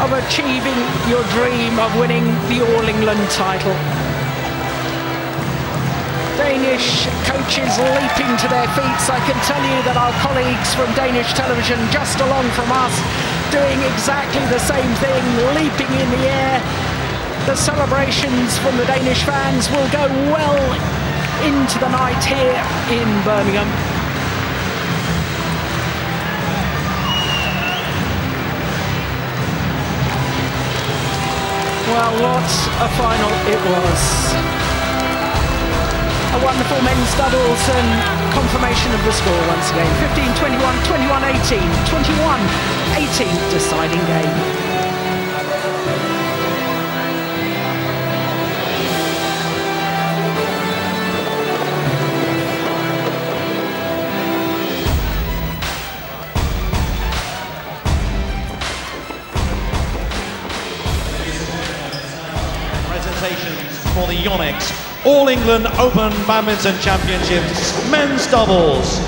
of achieving your dream of winning the All England title. Danish coaches leaping to their feet. I can tell you that our colleagues from Danish television just along from us doing exactly the same thing, leaping in the air. The celebrations from the Danish fans will go well into the night here in Birmingham. Well, what a final it was. A wonderful men's doubles and confirmation of the score once again. 15-21, 21-18, 21-18 deciding game. For the YONEX All England Open Badminton Championships Men's Doubles.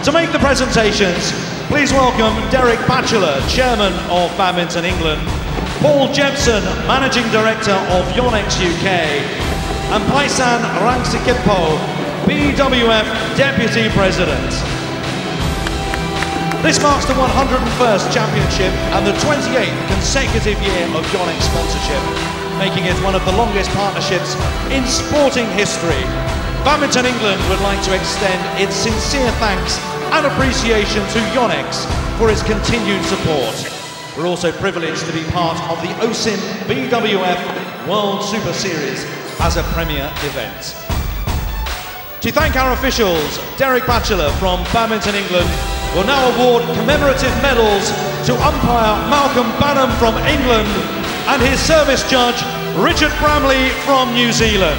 To make the presentations, please welcome Derek Batchelor, Chairman of Badminton England, Paul Jepson, Managing Director of YONEX UK, and Paisan Rangsikitpo, BWF Deputy President. This marks the 101st championship and the 28th consecutive year of YONEX sponsorship, making it one of the longest partnerships in sporting history. Badminton England would like to extend its sincere thanks and appreciation to YONEX for its continued support. We're also privileged to be part of the OSIM BWF World Super Series as a premier event. To thank our officials, Derek Batchelor from Badminton England will now award commemorative medals to umpire Malcolm Banham from England and his service judge, Richard Bramley from New Zealand.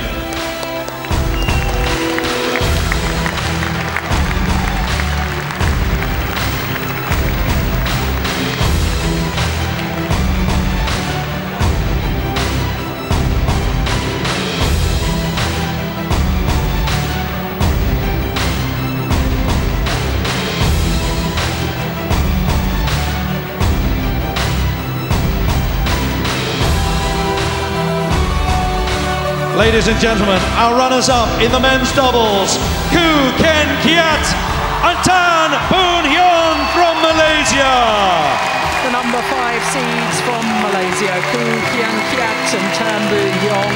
Ladies and gentlemen, our runners-up in the men's doubles, Kien, Keat and Boon from Malaysia. The number 5 seeds from Malaysia, Kien, Keat and Boon,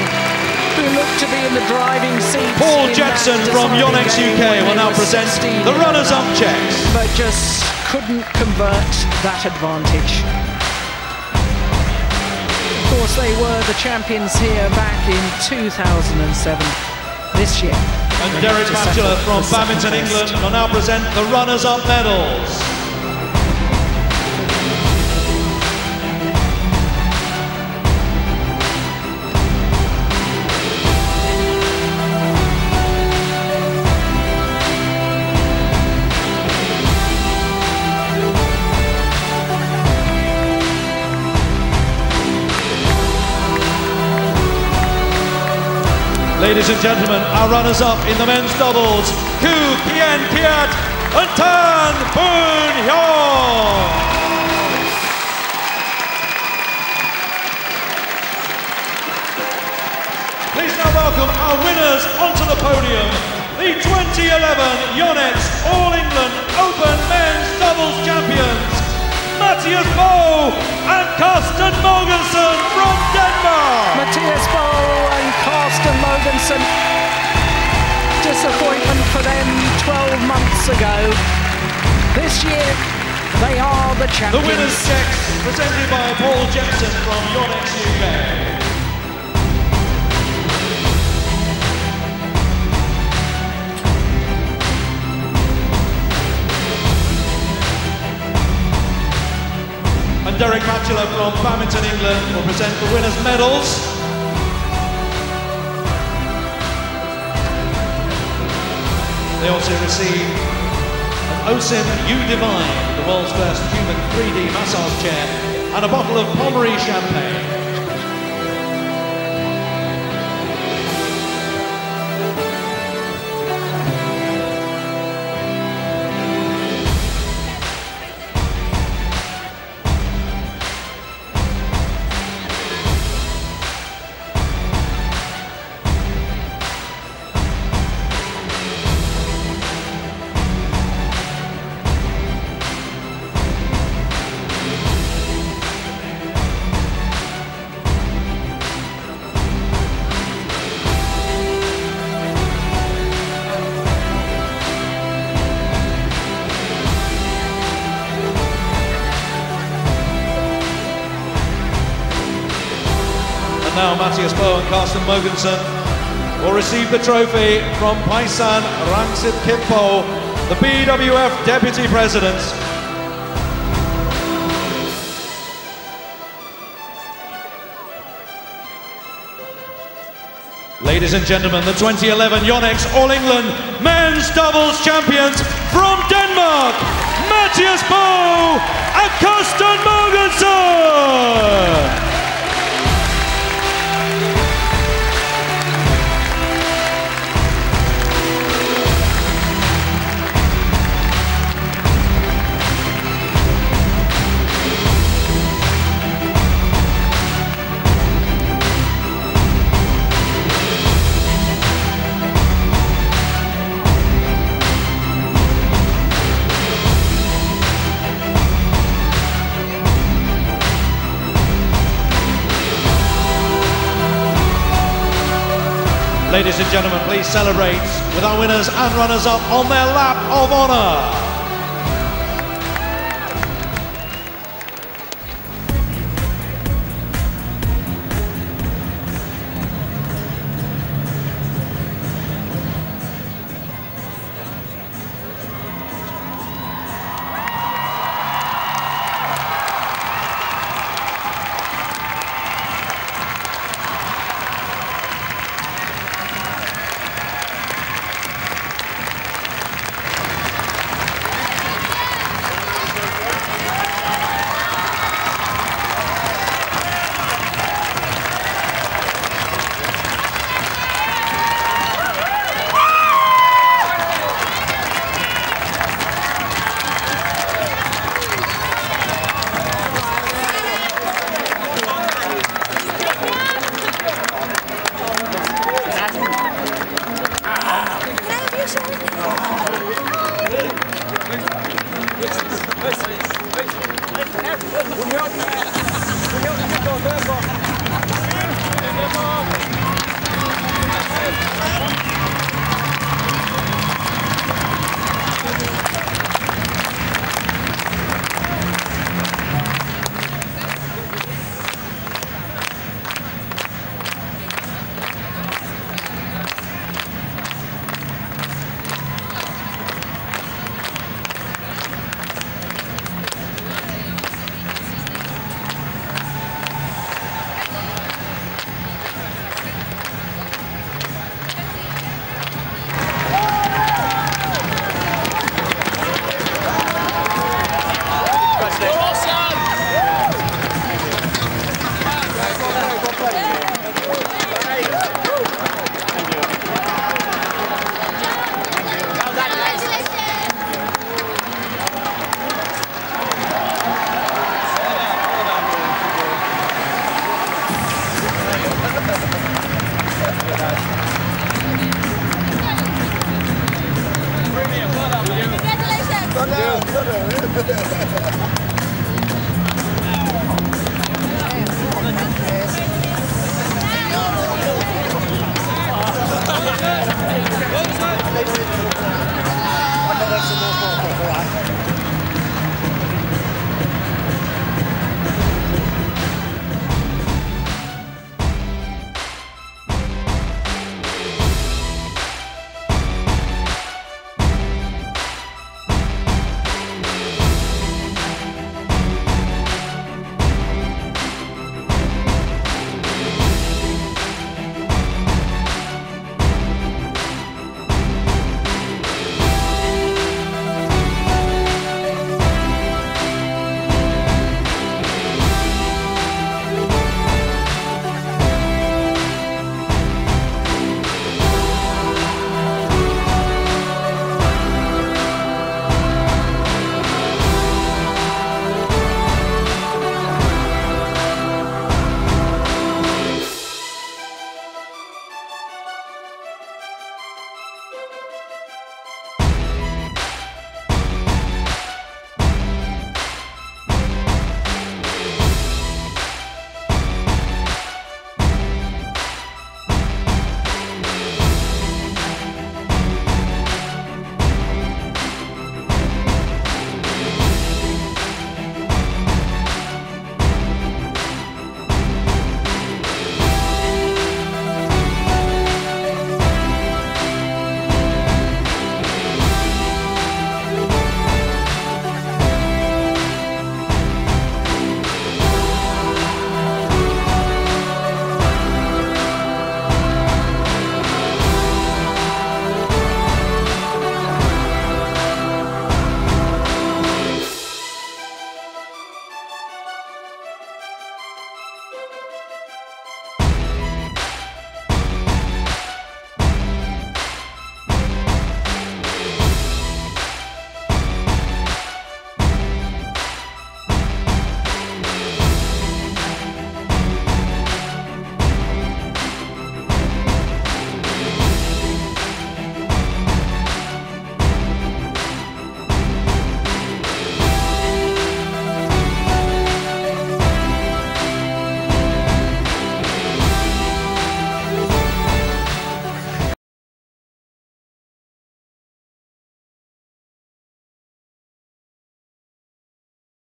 who look to be in the driving seat. Paul Jepson from YONEX UK will now present the runners-up checks. But just couldn't convert that advantage. Of course, they were the champions here back in 2007. This year. And Derek Batchelor from Badminton England will now present the runners-up medals. Ladies and gentlemen, our runners-up in the men's doubles, Kien, Keat and Boon. Please now welcome our winners onto the podium, the 2011 YONEX All England Open Men's Doubles Champions, Mathias and Carsten Mogensen from Denmark. Mathias and Carsten Mogensen disappointment for them 12 months ago. This year, they are the champions. The winner's checks presented by Mogensen from YONEX UK. And Derek Matula from Badminton England will present the winners' medals. They also receive an OSIM U-Divine, the world's first human 3D massage chair, and a bottle of Pommery champagne. Now Mathias and Carsten Mogensen will receive the trophy from Paisan Rangsit Kippo, the BWF Deputy President. Ladies and gentlemen, the 2011 YONEX All England Men's Doubles Champions from Denmark, Mathias and Carsten Mogensen! Ladies and gentlemen, please celebrate with our winners and runners-up on their lap of honour. Congratulations!